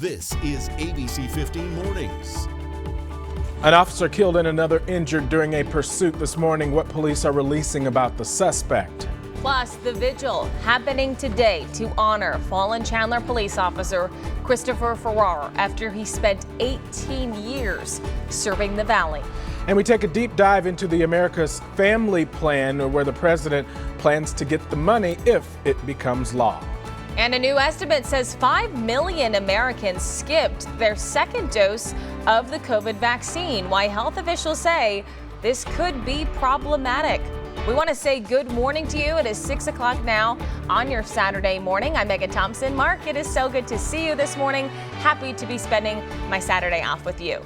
This is ABC15 Mornings. An officer killed and another injured during a pursuit this morning. What police are releasing about the suspect. Plus, the vigil happening today to honor fallen Chandler police officer Christopher Farrar after he spent 18 years serving the Valley. And we take a deep dive into the America's Family Plan, where the president plans to get the money if it becomes law. And a new estimate says 5 million Americans skipped their second dose of the COVID vaccine. Why health officials say this could be problematic. We want to say good morning to you. It is 6 o'clock now on your Saturday morning. I'm Megan Thompson. Mark, it is so good to see you this morning. Happy to be spending my Saturday off with you.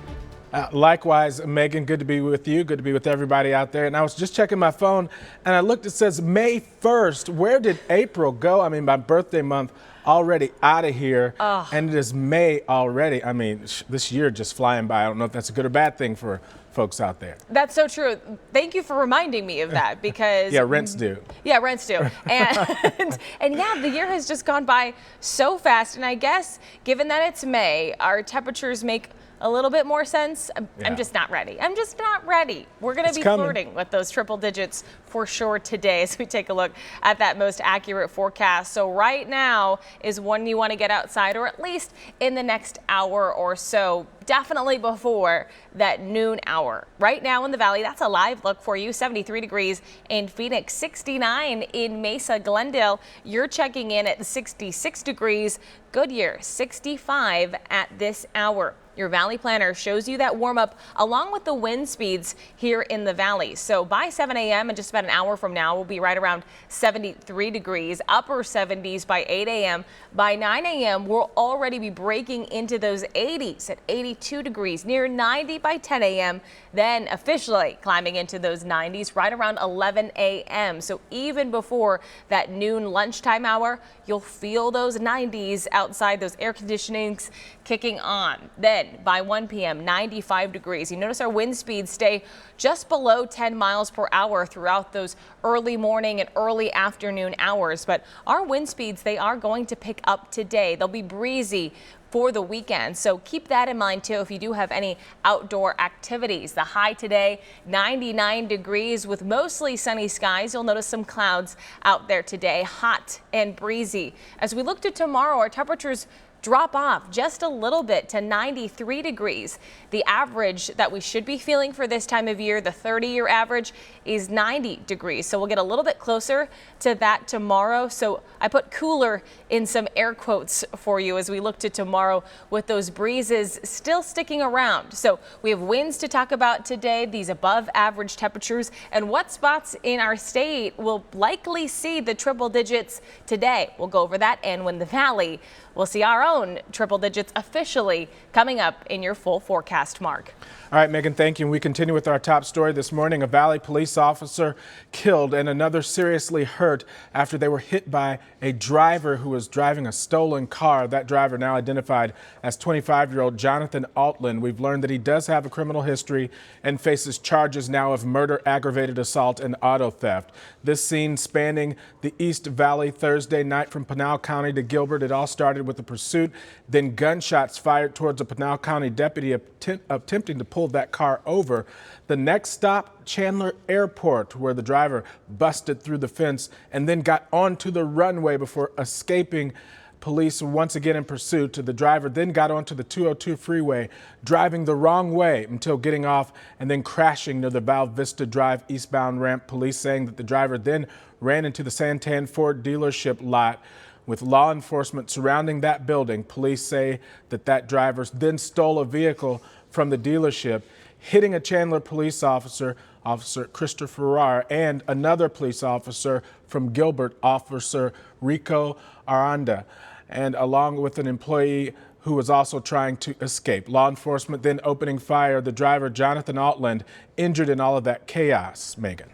Likewise, Megan, good to be with you. Good to be with everybody out there. And I was just checking my phone and I looked, it says May 1st. Where did April go? I mean, my birthday month already out of here. And it is May already. I mean, this year just flying by. I don't know if that's a good or bad thing for folks out there. That's so true. Thank you for reminding me of that because yeah, rent's due. Yeah, rent's due. And yeah, the year has just gone by so fast. And I guess given that it's May, our temperatures make a little bit more sense. I'm just not ready. I'm just not ready. We're going to be flirting with those triple digits for sure today as we take a look at that most accurate forecast. So right now is when you want to get outside, or at least in the next hour or so. Definitely before that noon hour. Right now in the Valley, that's a live look for you. 73 degrees in Phoenix, 69 in Mesa, Glendale. You're checking in at 66 degrees. Goodyear, 65 at this hour. Your Valley Planner shows you that warm up along with the wind speeds here in the Valley. So by 7 a.m. and just about an hour from now, we'll be right around 73 degrees, upper 70s by 8 a.m. By 9 a.m., we'll already be breaking into those 80s at 82 degrees, near 90 by 10 a.m., then officially climbing into those 90s right around 11 a.m. So even before that noon lunchtime hour, you'll feel those 90s outside, those air conditionings kicking on. Then by 1 p.m., 95 degrees. You notice our wind speeds stay just below 10 miles per hour throughout those early morning and early afternoon hours. But our wind speeds, they are going to pick up today. They'll be breezy for the weekend. So keep that in mind, too, if you do have any outdoor activities. The high today, 99 degrees with mostly sunny skies. You'll notice some clouds out there today, hot and breezy. As we look to tomorrow, our temperatures drop off just a little bit to 93 degrees. The average that we should be feeling for this time of year, the 30-year average, is 90 degrees. So we'll get a little bit closer to that tomorrow. So I put cooler in some air quotes for you as we look to tomorrow with those breezes still sticking around. So we have winds to talk about today, these above average temperatures, and what spots in our state will likely see the triple digits today. We'll go over that, and when the Valley, we'll see our own triple digits officially coming up in your full forecast, Mark. All right, Megan, thank you. And we continue with our top story this morning. A Valley police officer killed and another seriously hurt after they were hit by a driver who was driving a stolen car. That driver, now identified as 25-year-old Jonathan Altland. We've learned that he does have a criminal history and faces charges now of murder, aggravated assault, and auto theft. This scene spanning the East Valley Thursday night from Pinal County to Gilbert. It all started with a pursuit, then gunshots fired towards a Pinal County deputy attempting to pull that car over. The next stop, Chandler Airport, where the driver busted through the fence and then got onto the runway before escaping police once again in pursuit. The driver then got onto the 202 freeway, driving the wrong way until getting off and then crashing near the Val Vista Drive eastbound ramp. Police saying that the driver then ran into the Santan Ford dealership lot. With law enforcement surrounding that building, police say that that driver then stole a vehicle from the dealership, hitting a Chandler police officer, Officer Christopher Farrar, and another police officer from Gilbert, Officer Rico Aranda, and along with an employee who was also trying to escape. Law enforcement then opening fire. The driver, Jonathan Altland, injured in all of that chaos. Megan.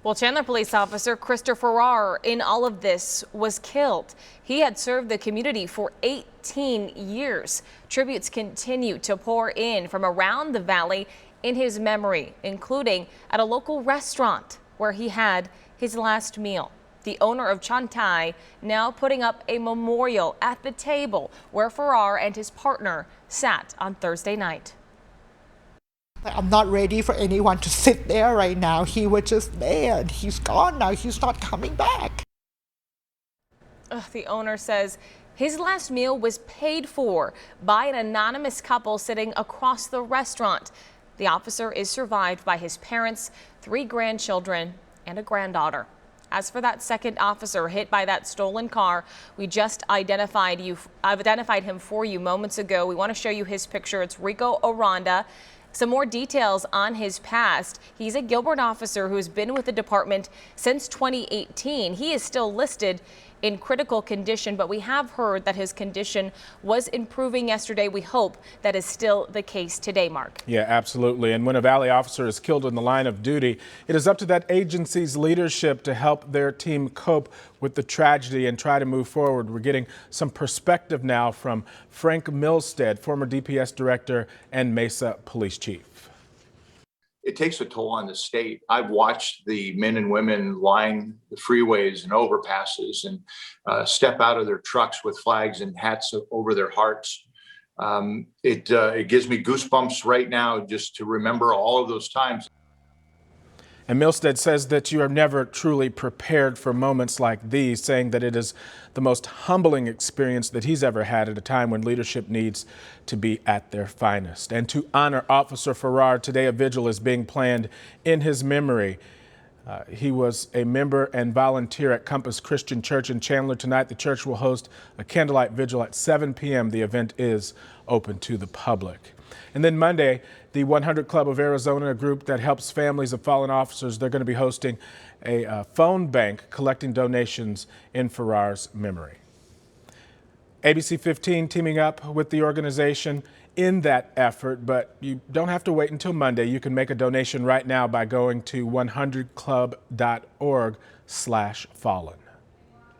Well, Chandler police officer Christopher Farrar in all of this was killed. He had served the community for 18 years. Tributes continue to pour in from around the Valley in his memory, including at a local restaurant where he had his last meal. the owner of Chantai, now putting up a memorial at the table where Farrar and his partner sat on Thursday night. I'm not ready for anyone to sit there right now. He was just there and he's gone now. He's not coming back. The owner says his last meal was paid for by an anonymous couple sitting across the restaurant. The officer is survived by his parents, 3 grandchildren, and a granddaughter. As for that second officer hit by that stolen car, we just identified him for you moments ago. We want to show you his picture. It's Rico Aranda. Some more details on his past. He's a Gilbert officer who has been with the department since 2018. He is still listed in critical condition, but we have heard that his condition was improving yesterday. We hope that is still the case today, Mark. Yeah, absolutely. And when a Valley officer is killed in the line of duty, it is up to that agency's leadership to help their team cope with the tragedy and try to move forward. We're getting some perspective now from Frank Milstead, former DPS director and Mesa police chief. It takes a toll on the state. I've watched the men and women line the freeways and overpasses and step out of their trucks with flags and hats over their hearts. It gives me goosebumps right now just to remember all of those times. And Milstead says that you are never truly prepared for moments like these, saying that it is the most humbling experience that he's ever had at a time when leadership needs to be at their finest. And to honor Officer Farrar, today a vigil is being planned in his memory. He was a member and volunteer at Compass Christian Church in Chandler. Tonight, the church will host a candlelight vigil at 7 p.m. The event is open to the public. And then Monday, the 100 Club of Arizona, a group that helps families of fallen officers, they're going to be hosting a phone bank collecting donations in Farrar's memory. ABC15 teaming up with the organization in that effort, but you don't have to wait until Monday. You can make a donation right now by going to 100club.org/fallen.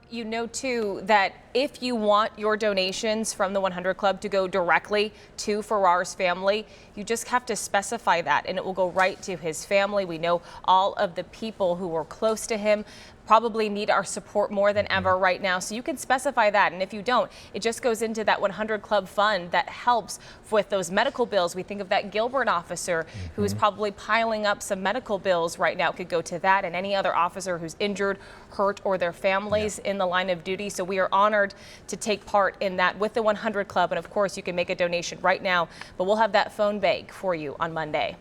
You know, too, that if you want your donations from the 100 Club to go directly to Farrar's family, you just have to specify that and it will go right to his family. We know all of the people who were close to him probably need our support more than ever right now. So you can specify that. And if you don't, it just goes into that 100 Club fund that helps with those medical bills. We think of that Gilbert officer who is probably piling up some medical bills right now. It could go to that and any other officer who's injured, hurt, or their families in the line of duty. So we are honored to take part in that with the 100 Club. And of course, you can make a donation right now, but we'll have that phone bank for you on Monday.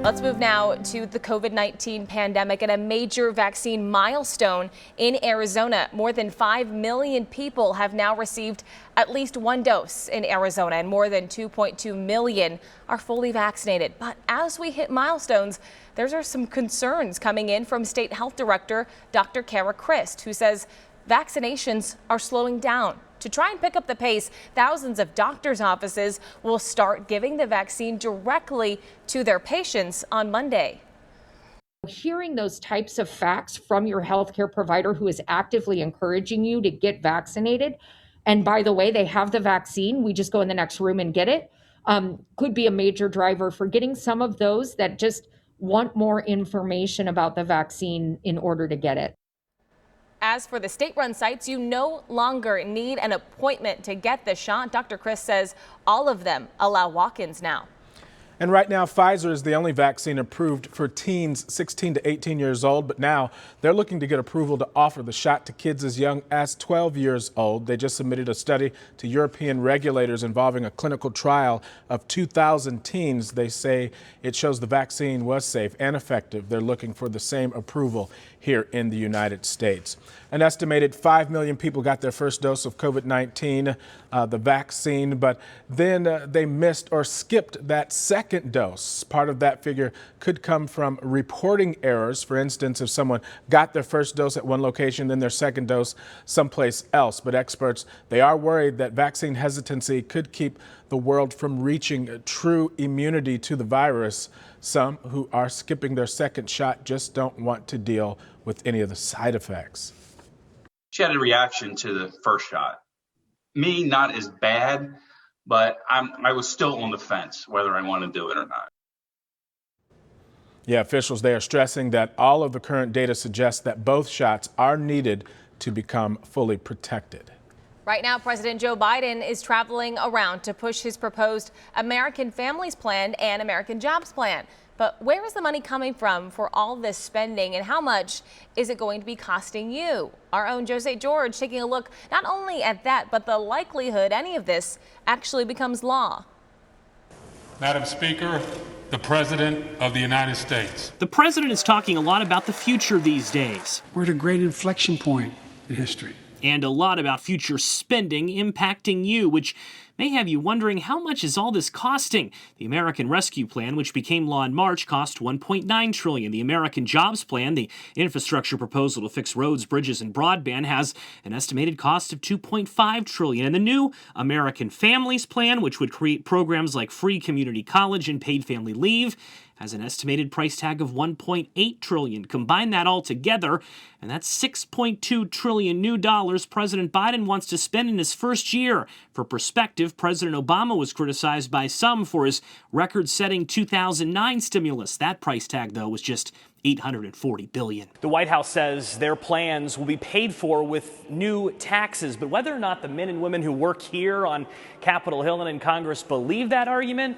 Let's move now to the COVID-19 pandemic and a major vaccine milestone in Arizona. More than 5 million people have now received at least 1 dose in Arizona, and more than 2.2 million are fully vaccinated. But as we hit milestones, there are some concerns coming in from State Health Director Dr. Kara Christ, who says vaccinations are slowing down. To try and pick up the pace, thousands of doctors' offices will start giving the vaccine directly to their patients on Monday. Hearing those types of facts from your healthcare provider who is actively encouraging you to get vaccinated, and by the way, they have the vaccine, we just go in the next room and get it, could be a major driver for getting some of those that just want more information about the vaccine in order to get it. As for the state-run sites, you no longer need an appointment to get the shot. Dr. Chris says all of them allow walk-ins now. And right now, Pfizer is the only vaccine approved for teens 16 to 18 years old. But now they're looking to get approval to offer the shot to kids as young as 12 years old. They just submitted a study to European regulators involving a clinical trial of 2,000 teens. They say it shows the vaccine was safe and effective. They're looking for the same approval here in the United States. An estimated 5 million people got their first dose of COVID-19, the vaccine, but then they missed or skipped that second dose. Part of that figure could come from reporting errors. For instance, if someone got their first dose at one location, then their second dose someplace else. But experts, they are worried that vaccine hesitancy could keep the world from reaching true immunity to the virus. Some who are skipping their second shot just don't want to deal with any of the side effects. She had a reaction to the first shot. Me, not as bad, but I was still on the fence whether I want to do it or not. Yeah, officials, they are stressing that all of the current data suggests that both shots are needed to become fully protected. Right now, President Joe Biden is traveling around to push his proposed American Families Plan and American Jobs Plan. But where is the money coming from for all this spending, and how much is it going to be costing you? Our own Jose George taking a look not only at that, but the likelihood any of this actually becomes law. Madam Speaker, the President of the United States. The president is talking a lot about the future these days. We're at a great inflection point in history. And a lot about future spending impacting you, which may have you wondering, how much is all this costing? The American Rescue Plan, which became law in March, cost $1.9 trillion. The American Jobs Plan, the infrastructure proposal to fix roads, bridges, and broadband, has an estimated cost of $2.5 trillion. And the new American Families Plan, which would create programs like free community college and paid family leave, has an estimated price tag of $1.8 trillion. Combine that all together, and that's $6.2 trillion new dollars President Biden wants to spend in his first year. For perspective, President Obama was criticized by some for his record-setting 2009 stimulus. That price tag, though, was just $840 billion. The White House says their plans will be paid for with new taxes, but whether or not the men and women who work here on Capitol Hill and in Congress believe that argument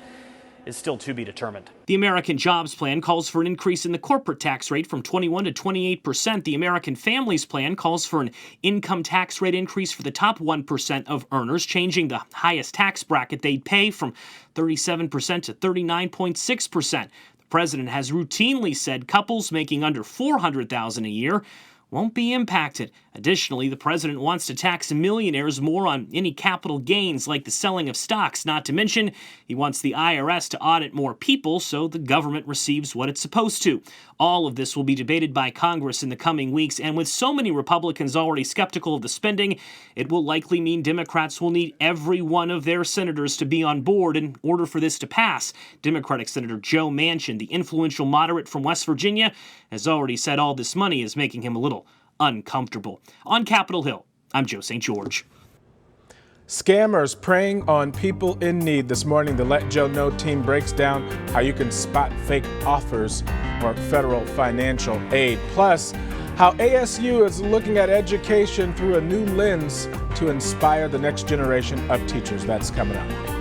is still to be determined. The American Jobs Plan calls for an increase in the corporate tax rate from 21 to 28%. The American Families Plan calls for an income tax rate increase for the top 1% of earners, changing the highest tax bracket they'd pay from 37% to 39.6%. The president has routinely said couples making under $400,000 a year won't be impacted. Additionally, the president wants to tax millionaires more on any capital gains like the selling of stocks. Not to mention, he wants the IRS to audit more people so the government receives what it's supposed to. All of this will be debated by Congress in the coming weeks, and with so many Republicans already skeptical of the spending, it will likely mean Democrats will need every one of their senators to be on board in order for this to pass. Democratic Senator Joe Manchin, the influential moderate from West Virginia, has already said all this money is making him a little uncomfortable. On Capitol Hill, I'm Joe St. George. Scammers preying on people in need. This morning, the Let Joe Know team breaks down how you can spot fake offers or federal financial aid. Plus, how ASU is looking at education through a new lens to inspire the next generation of teachers. That's coming up.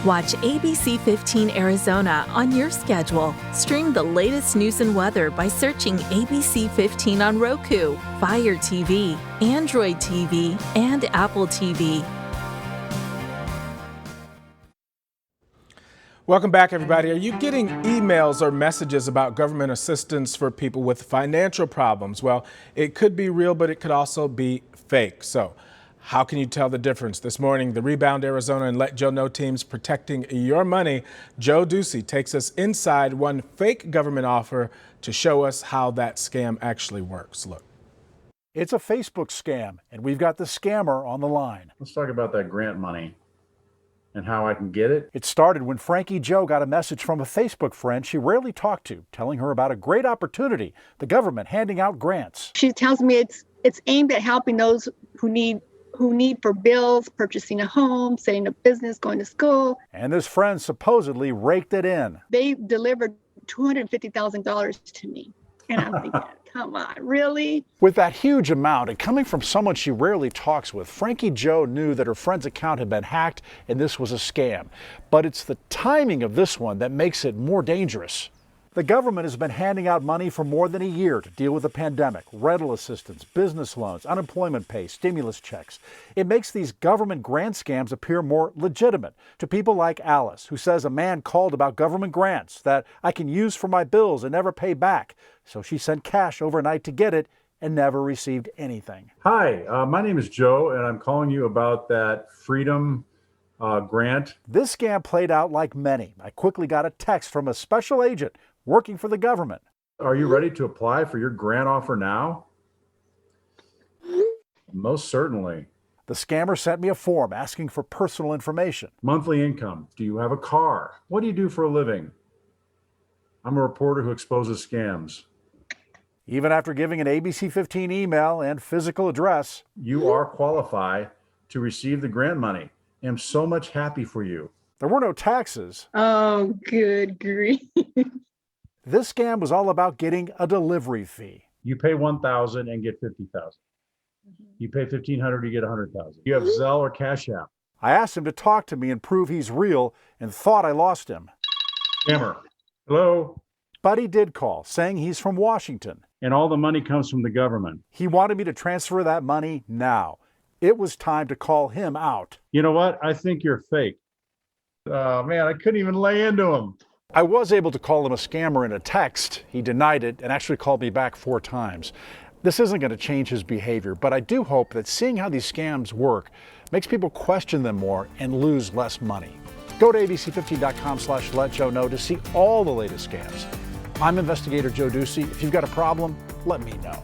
Watch ABC15 Arizona on your schedule. Stream the latest news and weather by searching ABC15 on Roku, Fire TV, Android TV, and Apple TV. Welcome back, everybody. Are you getting emails or messages about government assistance for people with financial problems? Well, it could be real, but it could also be fake. So, how can you tell the difference? This morning, the Rebound Arizona and Let Joe Know teams protecting your money. Joe Ducey takes us inside one fake government offer to show us how that scam actually works. Look. It's a Facebook scam, and we've got the scammer on the line. Let's talk about that grant money and how I can get it. It started when Frankie Jo got a message from a Facebook friend she rarely talked to, telling her about a great opportunity, the government handing out grants. She tells me it's aimed at helping those who need for bills, purchasing a home, setting a business, going to school. And this friend supposedly raked it in. They delivered $250,000 to me. And I'm thinking, come on, really? With that huge amount and coming from someone she rarely talks with, Frankie Jo knew that her friend's account had been hacked and this was a scam. But it's the timing of this one that makes it more dangerous. The government has been handing out money for more than a year to deal with the pandemic, rental assistance, business loans, unemployment pay, stimulus checks. It makes these government grant scams appear more legitimate to people like Alice, who says a man called about government grants that I can use for my bills and never pay back. So she sent cash overnight to get it and never received anything. Hi, my name is Joe, and I'm calling you about that Freedom grant. This scam played out like many. I quickly got a text from a special agent working for the government. Are you ready to apply for your grant offer now? Most certainly. The scammer sent me a form asking for personal information. Monthly income. Do you have a car? What do you do for a living? I'm a reporter who exposes scams. Even after giving an ABC15 email and physical address, you are qualified to receive the grant money. am so much happy for you. There were no taxes. Oh, good grief. This scam was all about getting a delivery fee. You pay $1,000 and get $50,000. You pay $1,500, you get $100,000. You have Zelle or Cash App. I asked him to talk to me and prove he's real and thought I lost him. Scammer. Hello? But he did call, saying he's from Washington. And all the money comes from the government. He wanted me to transfer that money now. It was time to call him out. You know what? I think you're fake. Oh, man, I couldn't even lay into him. I was able to call him a scammer in a text. He denied it and actually called me back 4 times. This isn't going to change his behavior, but I do hope that seeing how these scams work makes people question them more and lose less money. Go to abc15.com/letjoeknow to see all the latest scams. I'm investigator Joe Ducey. If you've got a problem, let me know.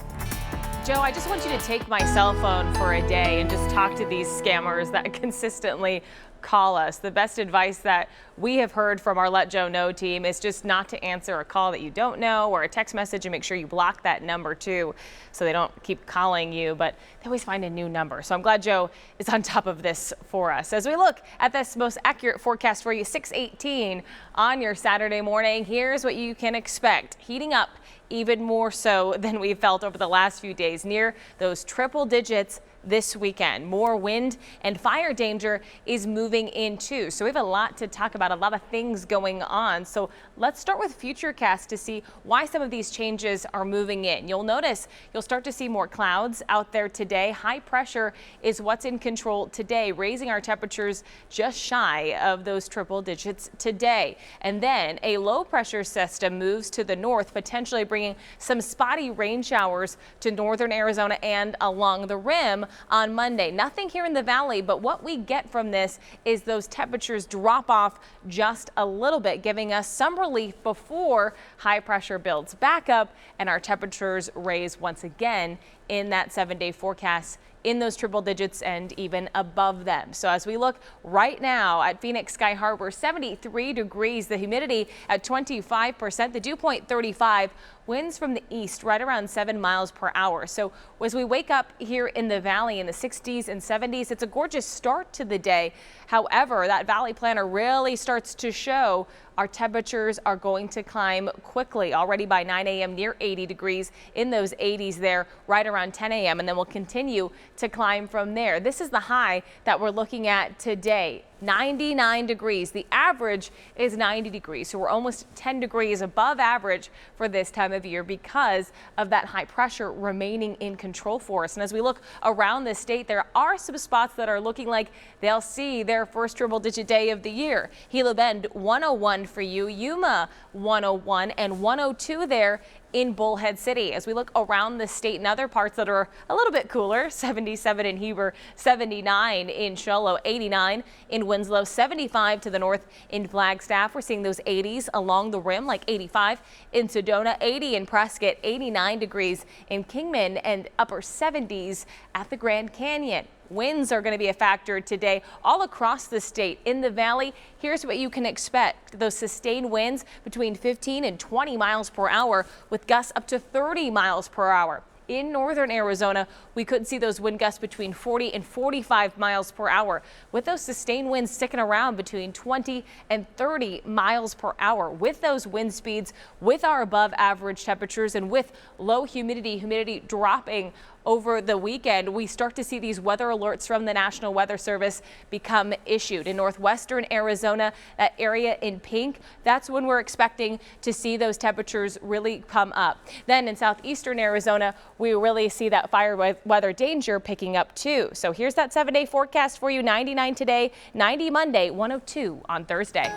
Joe, I just want you to take my cell phone for a day and just talk to these scammers that consistently call us. The best advice that we have heard from our Let Joe Know team is just not to answer a call that you don't know or a text message, and make sure you block that number too so they don't keep calling you, but they always find a new number. So I'm glad Joe is on top of this for us. As we look at this most accurate forecast for you, 6:18 on your Saturday morning, here's what you can expect. Heating up even more so than we've felt over the last few days, near those triple digits this weekend. More wind and fire danger is moving in too. So we have a lot to talk about, a lot of things going on. So let's start with Futurecast to see why some of these changes are moving in. You'll notice you'll start to see more clouds out there today. High pressure is what's in control today, raising our temperatures just shy of those triple digits today. And then a low pressure system moves to the north, potentially bringing some spotty rain showers to northern Arizona and along the rim on Monday. Nothing here in the valley, but what we get from this is those temperatures drop off just a little bit, giving us some relief before high pressure builds back up and our temperatures raise once again in that 7-day forecast in those triple digits and even above them. So as we look right now at Phoenix Sky Harbor, 73 degrees, the humidity at 25%, the dew point 35, winds from the east right around 7 miles per hour. So as we wake up here in the valley in the 60s and 70s, it's a gorgeous start to the day. However, that valley planner really starts to show our temperatures are going to climb quickly. Already by 9 a.m. near 80 degrees, in those 80s there right around 10 a.m. and then we'll continue to climb from there. This is the high that we're looking at today. 99 degrees. The average is 90 degrees. So we're almost 10 degrees above average for this time of year because of that high pressure remaining in control for us. And as we look around the state, there are some spots that are looking like they'll see their first triple digit day of the year. Gila Bend 101 for you, Yuma 101 and 102 there in Bullhead City. As we look around the state and other parts that are a little bit cooler, 77 in Heber, 79 in Show Low, 89 in Winslow, 75 to the north in Flagstaff. We're seeing those 80s along the rim, like 85 in Sedona, 80 in Prescott, 89 degrees in Kingman, and upper 70s at the Grand Canyon. Winds are going to be a factor today all across the state. In the valley, here's what you can expect. Those sustained winds between 15 and 20 miles per hour with gusts up to 30 miles per hour. In northern Arizona, we could see those wind gusts between 40 and 45 miles per hour, with those sustained winds sticking around between 20 and 30 miles per hour. With those wind speeds, with our above average temperatures, and with low humidity dropping over the weekend, we start to see these weather alerts from the National Weather Service become issued. In northwestern Arizona, that area in pink, that's when we're expecting to see those temperatures really come up. Then in southeastern Arizona, we really see that fire weather danger picking up too. So here's that 7-day forecast for you. 99 today, 90 Monday, 102 on Thursday.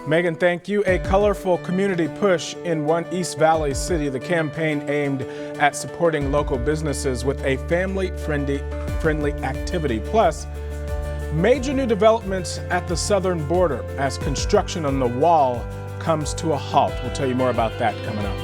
Megan, thank you. A colorful community push in one East Valley city. The campaign aimed at supporting local businesses with a family-friendly activity. Plus, major new developments at the southern border as construction on the wall comes to a halt. We'll tell you more about that coming up.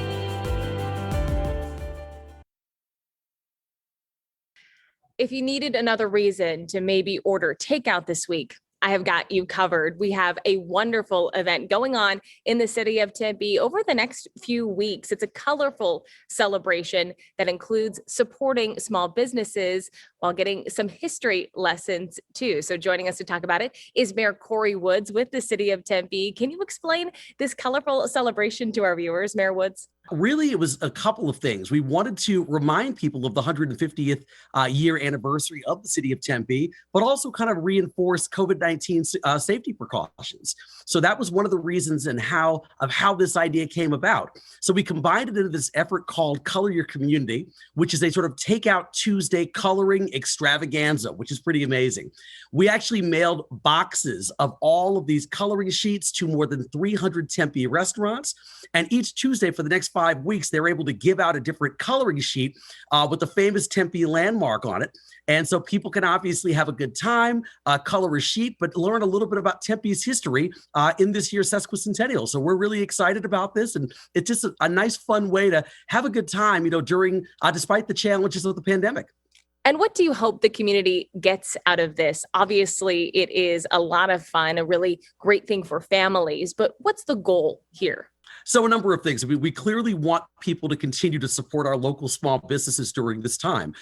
If you needed another reason to maybe order takeout this week, I have got you covered. We have a wonderful event going on in the city of Tempe over the next few weeks. It's a colorful celebration that includes supporting small businesses while getting some history lessons too. So joining us to talk about it is Mayor Corey Woods with the City of Tempe. Can you explain this colorful celebration to our viewers, Mayor Woods? Really, it was a couple of things. We wanted to remind people of the 150th year anniversary of the City of Tempe, but also kind of reinforce COVID-19 safety precautions. So that was one of the reasons and how this idea came about. So we combined it into this effort called Color Your Community, which is a sort of Takeout Tuesday coloring extravaganza, which is pretty amazing. We actually mailed boxes of all of these coloring sheets to more than 300 Tempe restaurants. And each Tuesday for the next 5 weeks, they're able to give out a different coloring sheet with the famous Tempe landmark on it. And so people can obviously have a good time, color a sheet, but learn a little bit about Tempe's history in this year's sesquicentennial. So we're really excited about this. And it's just a nice, fun way to have a good time, during, despite the challenges of the pandemic. And what do you hope the community gets out of this? Obviously, it is a lot of fun, a really great thing for families, but what's the goal here? So a number of things. We clearly want people to continue to support our local small businesses during this time.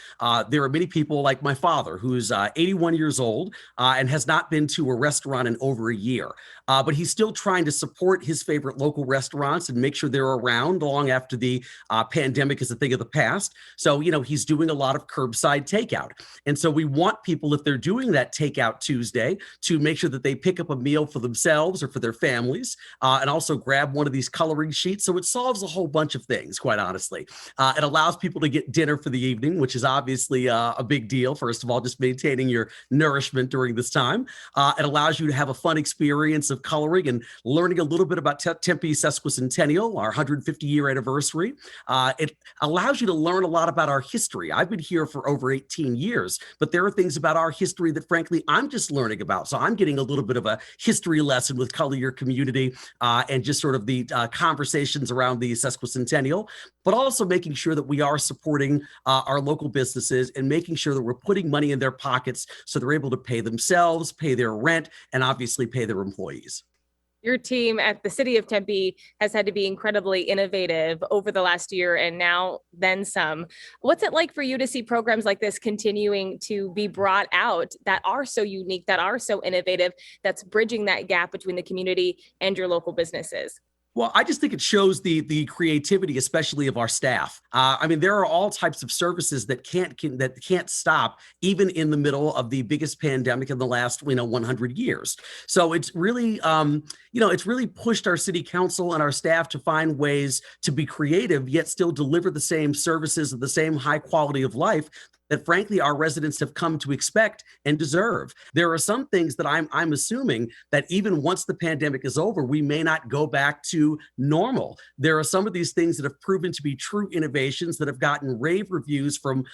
There are many people like my father, who's 81 years old and has not been to a restaurant in over a year. But he's still trying to support his favorite local restaurants and make sure they're around long after the pandemic is a thing of the past. So, he's doing a lot of curbside takeout. And so we want people, if they're doing that Takeout Tuesday, to make sure that they pick up a meal for themselves or for their families and also grab one of these coloring sheets. So it solves a whole bunch of things, quite honestly. It allows people to get dinner for the evening, which is obviously a big deal. First of all, just maintaining your nourishment during this time. It allows you to have a fun experience of coloring and learning a little bit about Tempe's sesquicentennial, our 150-year anniversary. It allows you to learn a lot about our history. I've been here for over 18 years, but there are things about our history that, frankly, I'm just learning about. So I'm getting a little bit of a history lesson with Color Your Community and just sort of the conversations around the sesquicentennial, but also making sure that we are supporting our local businesses and making sure that we're putting money in their pockets so they're able to pay themselves, pay their rent, and obviously pay their employees. Your team at the City of Tempe has had to be incredibly innovative over the last year and now then some. What's it like for you to see programs like this continuing to be brought out that are so unique, that are so innovative, that's bridging that gap between the community and your local businesses? Well, I just think it shows the creativity, especially of our staff. There are all types of services that can't stop, even in the middle of the biggest pandemic in the last 100 years. So it's really it's really pushed our city council and our staff to find ways to be creative yet still deliver the same services and the same high quality of life that, frankly, our residents have come to expect and deserve. There are some things that I'm assuming that even once the pandemic is over, we may not go back to normal. There are some of these things that have proven to be true innovations that have gotten rave reviews from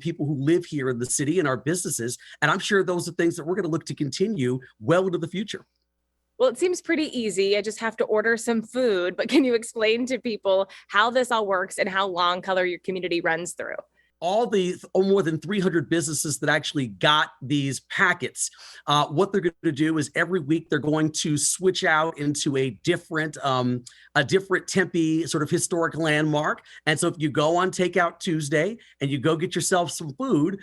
people who live here in the city and our businesses. And I'm sure those are things that we're going to look to continue well into the future. Well, it seems pretty easy. I just have to order some food. But can you explain to people how this all works and how long Color Your Community runs through? All the more than 300 businesses that actually got these packets, what they're going to do is every week they're going to switch out into a different Tempe sort of historic landmark. And so if you go on Takeout Tuesday and you go get yourself some food,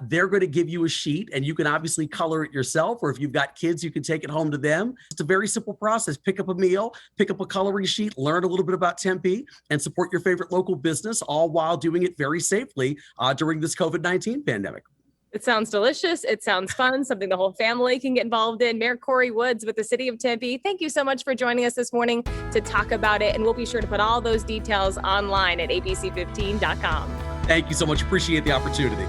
they're going to give you a sheet and you can obviously color it yourself. Or if you've got kids, you can take it home to them. It's a very simple process. Pick up a meal, pick up a coloring sheet, learn a little bit about Tempe and support your favorite local business, all while doing it very safely during this COVID-19 pandemic. It sounds delicious. It sounds fun, something the whole family can get involved in. Mayor Corey Woods with the City of Tempe, thank you so much for joining us this morning to talk about it. And we'll be sure to put all those details online at abc15.com. Thank you so much. Appreciate the opportunity.